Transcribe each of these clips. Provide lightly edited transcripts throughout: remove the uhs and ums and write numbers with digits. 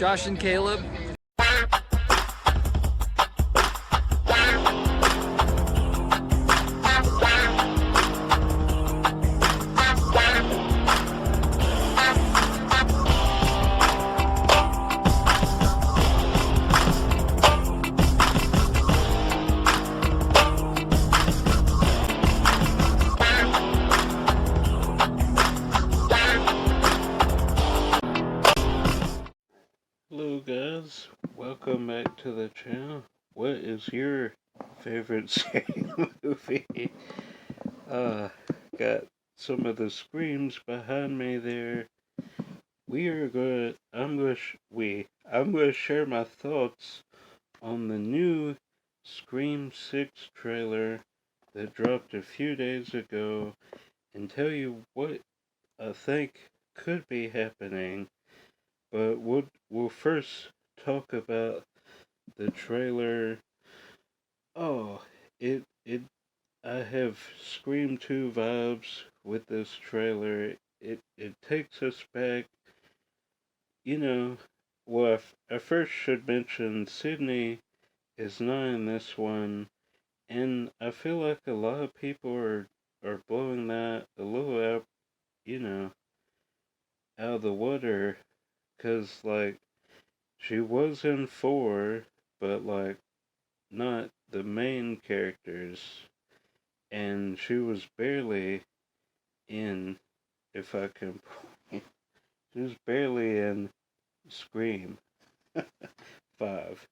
Josh and Caleb. Hello guys, welcome back to the channel. What is your favorite scary movie? Got some of the screams behind me there. I'm gonna share my thoughts on the new Scream 6 trailer that dropped a few days ago and tell you what I think could be happening. But we'll first talk about the trailer. Oh, it I have Scream 2 vibes with this trailer. It takes us back, you know. Well, I first should mention Sidney is not in this one, and I feel like a lot of people are blowing that a little out, you know, out of the water, 'cause like she was in 4, but like not the main characters, and she was barely in, if I can point, she was barely in Scream 5.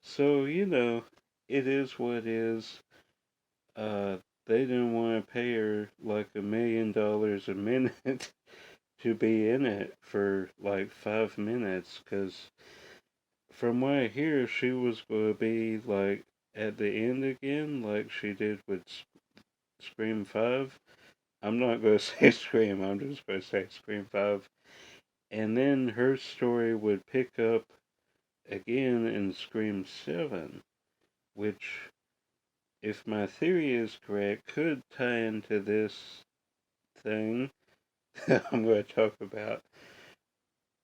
So, it is what it is. They didn't want to pay her like $1 million a minute to be in it for like 5 minutes, because from what I hear, she was going to be like at the end again, like she did with Scream 5. I'm not going to say Scream, I'm just going to say Scream 5. And then her story would pick up again in Scream 7, which, if my theory is correct, could tie into this thing that I'm going to talk about.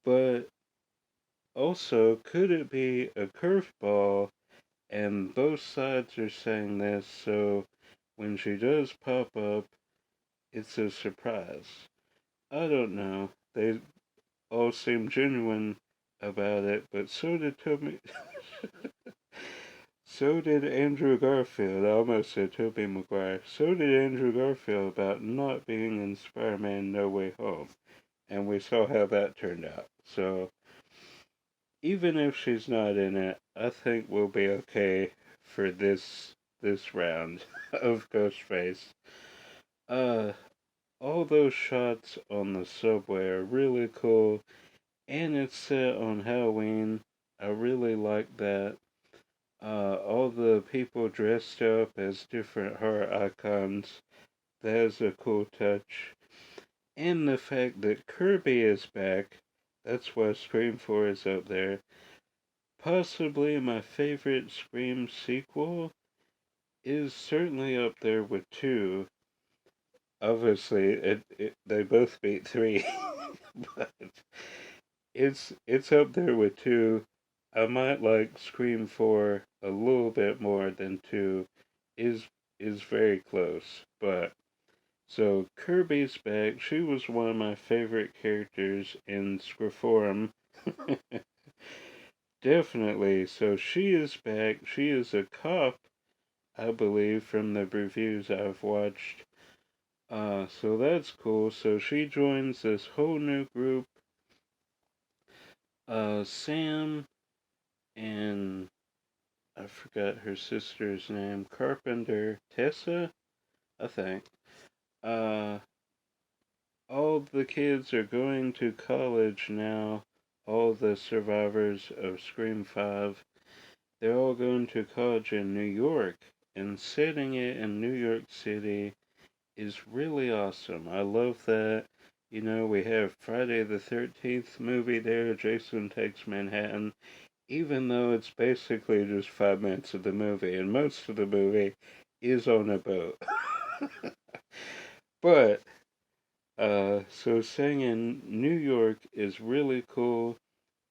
But also, could it be a curveball? And both sides are saying this, so when she does pop up, it's a surprise. I don't know. They all seem genuine about it, but so did Toby. So did Andrew Garfield. I almost said Tobey Maguire. So did Andrew Garfield about not being in Spider-Man No Way Home. And we saw how that turned out. So, even if she's not in it, I think we'll be okay for this round of Ghostface. Uh, all those shots on the subway are really cool, and it's set on Halloween. I really like that. All the people dressed up as different horror icons. That is a cool touch. And the fact that Kirby is back. That's why Scream 4 is up there. Possibly my favorite Scream sequel is certainly up there with 2. Obviously, they both beat 3. But it's up there with 2. I might like Scream 4 a little bit more than 2. Is is very close, but so Kirby's back. She was one of my favorite characters in Scriforum. Definitely. So she is back. She is a cop, I believe, from the reviews I've watched. So that's cool. So she joins this whole new group. Sam and I forgot her sister's name. Carpenter. Tessa, I think. Uh, all the kids are going to college now. All the survivors of Scream 5. They're all going to college in New York. And setting it in New York City is really awesome. I love that. We have Friday the 13th movie there, Jason Takes Manhattan, even though it's basically just 5 minutes of the movie, and most of the movie is on a boat. But, so saying in New York is really cool.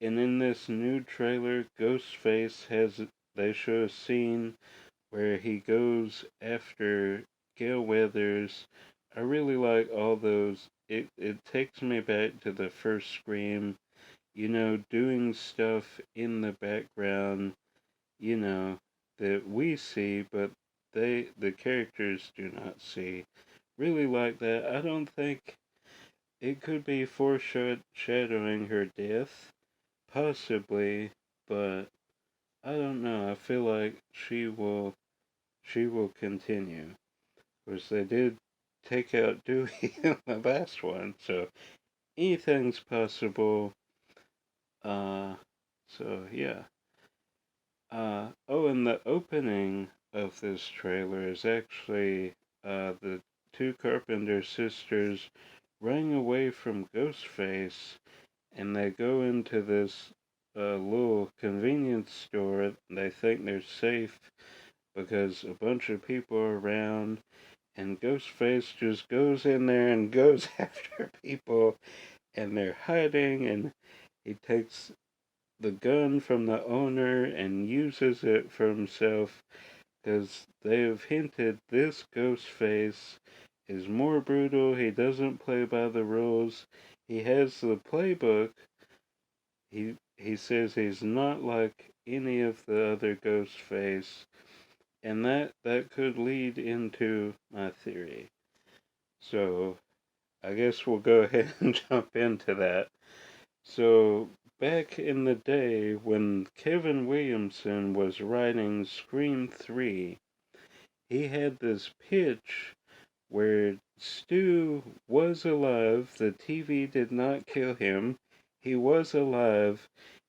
And in this new trailer, they show a scene where he goes after Gale Weathers. I really like all those. It takes me back to the first Scream, doing stuff in the background, you know, that we see, but the characters do not see. Really like that. I don't think it could be foreshadowing her death, possibly, but I don't know. I feel like she will continue. Because they did take out Dewey in the last one, so anything's possible. Uh, so yeah. Oh, and the opening of this trailer is actually the two Carpenter sisters running away from Ghostface, and they go into this little convenience store. They think they're safe because a bunch of people are around, and Ghostface just goes in there and goes after people, and they're hiding, and he takes the gun from the owner and uses it for himself because they have hinted this Ghostface is more brutal. He doesn't play by the rules. He has the playbook. He says he's not like any of the other Ghostface, and that could lead into my theory. So I guess we'll go ahead and jump into that. So back in the day when Kevin Williamson was writing Scream 3, he had this pitch where Stu was alive, the TV did not kill him, he was alive,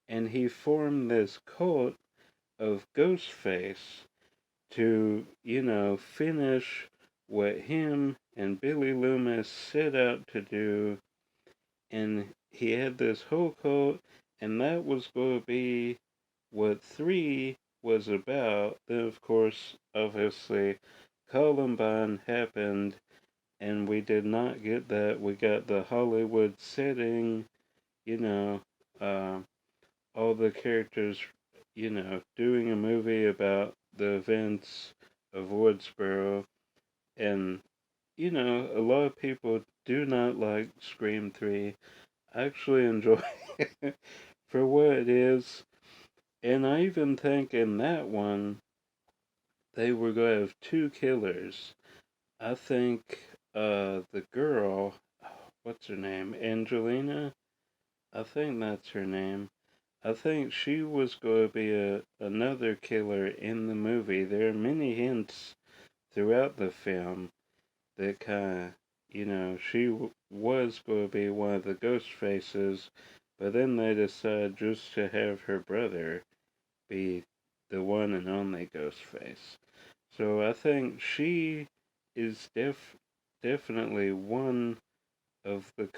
and he formed this cult of Ghostface to, finish what him and Billy Loomis set out to do. And he had this whole cult, and that was going to be what 3 was about. Then, of course, obviously, Columbine happened, and we did not get that. We got the Hollywood setting, you know, uh, all the characters, doing a movie about the events of Woodsboro. And, a lot of people do not like Scream 3. I actually enjoy it for what it is. And I even think in that one, they were going to have two killers. I think the girl, what's her name? Angelina? I think that's her name. I think she was going to be another killer in the movie. There are many hints throughout the film that kind of, she was going to be one of the ghost faces, but then they decided just to have her brother be the one and only ghost face. So I think she is definitely one of the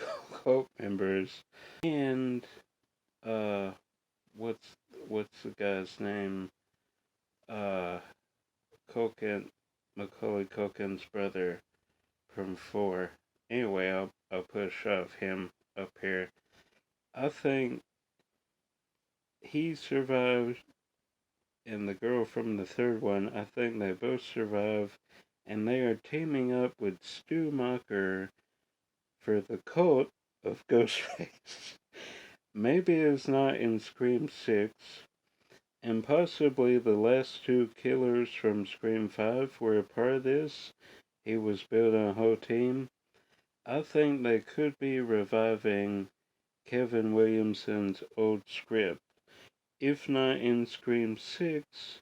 cult members. And uh, what's what's the guy's name? Uh, Culkin, Macaulay Culkin's brother from 4. Anyway, I'll put a shot of him up here. I think he survived, and the girl from the third one, I think they both survive, and they are teaming up with Stu Macher for the cult of Ghostface. Maybe it's not in Scream 6, and possibly the last two killers from Scream 5 were a part of this. He was building a whole team. I think they could be reviving Kevin Williamson's old script. If not in Scream 6,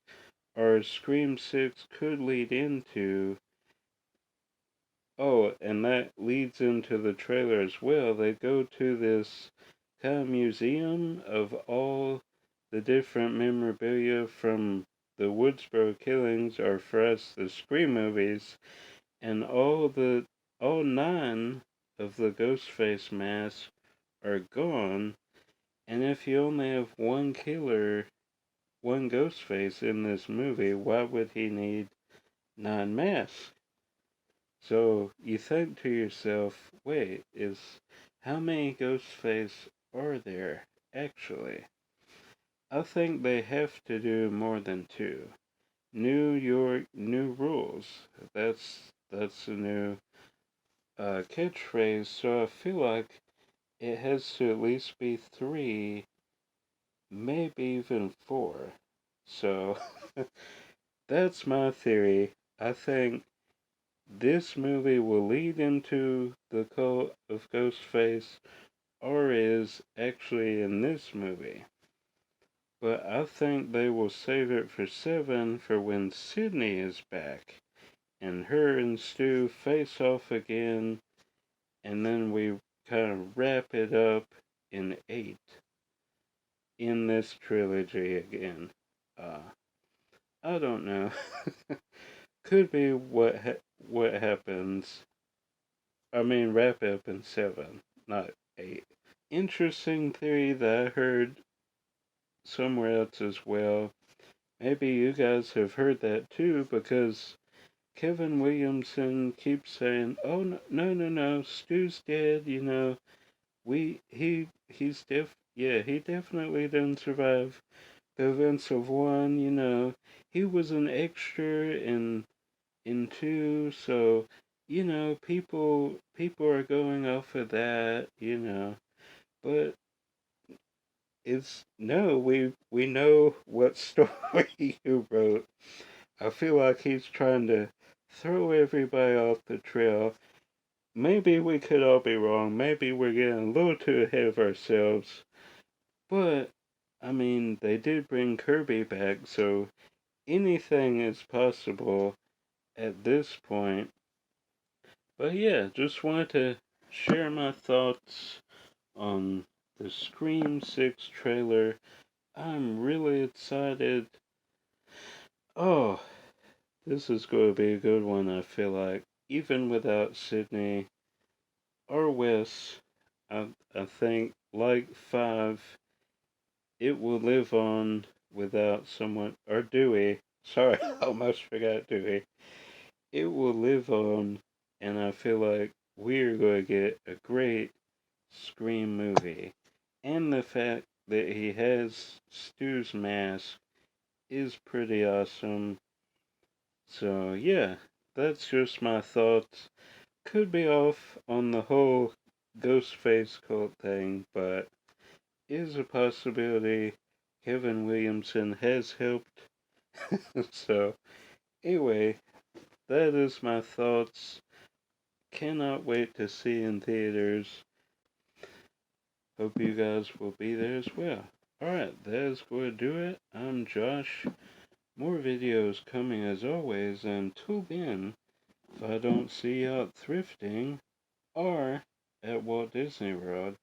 or Scream 6 could lead into. Oh, and that leads into the trailer as well. They go to this kind of museum of all the different memorabilia from the Woodsboro killings, or for us, the Scream movies, and all 9 of the Ghostface masks are gone. And if you only have one killer, one Ghostface in this movie, why would he need 9 masks? So you think to yourself, wait, is how many Ghostface are there actually. I think they have to do more than two. New York, new rules. That's a new catchphrase. So I feel like it has to at least be three, maybe even four. So that's my theory. I think this movie will lead into the cult of Ghostface, or is actually in this movie. But I think they will save it for 7 for when Sidney is back, and her and Stu face off again, and then we kind of wrap it up in 8 in this trilogy again. Uh, I don't know. Could be what happens. I mean, wrap up in 7, not 8. Interesting theory that I heard somewhere else as well. Maybe you guys have heard that too, because Kevin Williamson keeps saying, "Oh no, Stu's dead." He definitely didn't survive the events of 1. He was an extra in 2, so people are going off of that, but it's no, we know what story you wrote. I feel like he's trying to throw everybody off the trail. Maybe we could all be wrong. Maybe we're getting a little too ahead of ourselves. But, I mean, they did bring Kirby back, so anything is possible at this point. But yeah, just wanted to share my thoughts on the Scream 6 trailer. I'm really excited. Oh, this is going to be a good one, I feel like. Even without Sidney or Wes, I think, like 5, it will live on without someone, or Dewey. Sorry, I almost forgot Dewey. It will live on, and I feel like we're going to get a great Scream movie. And the fact that he has Stu's mask is pretty awesome. So, yeah, that's just my thoughts. Could be off on the whole Ghostface cult thing, but is a possibility. Kevin Williamson has helped. So, anyway, that is my thoughts. Cannot wait to see in theaters. Hope you guys will be there as well. Alright, that is going to do it. I'm Josh. More videos coming as always. Until then, if I don't see you out thrifting or at Walt Disney World,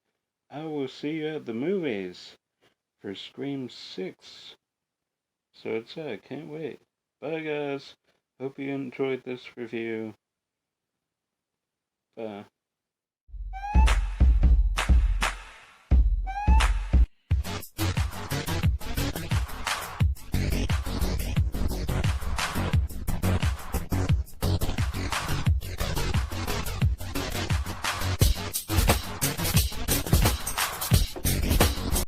I will see you at the movies for Scream 6. So it's I can't wait. Bye guys. Hope you enjoyed this review. Bye.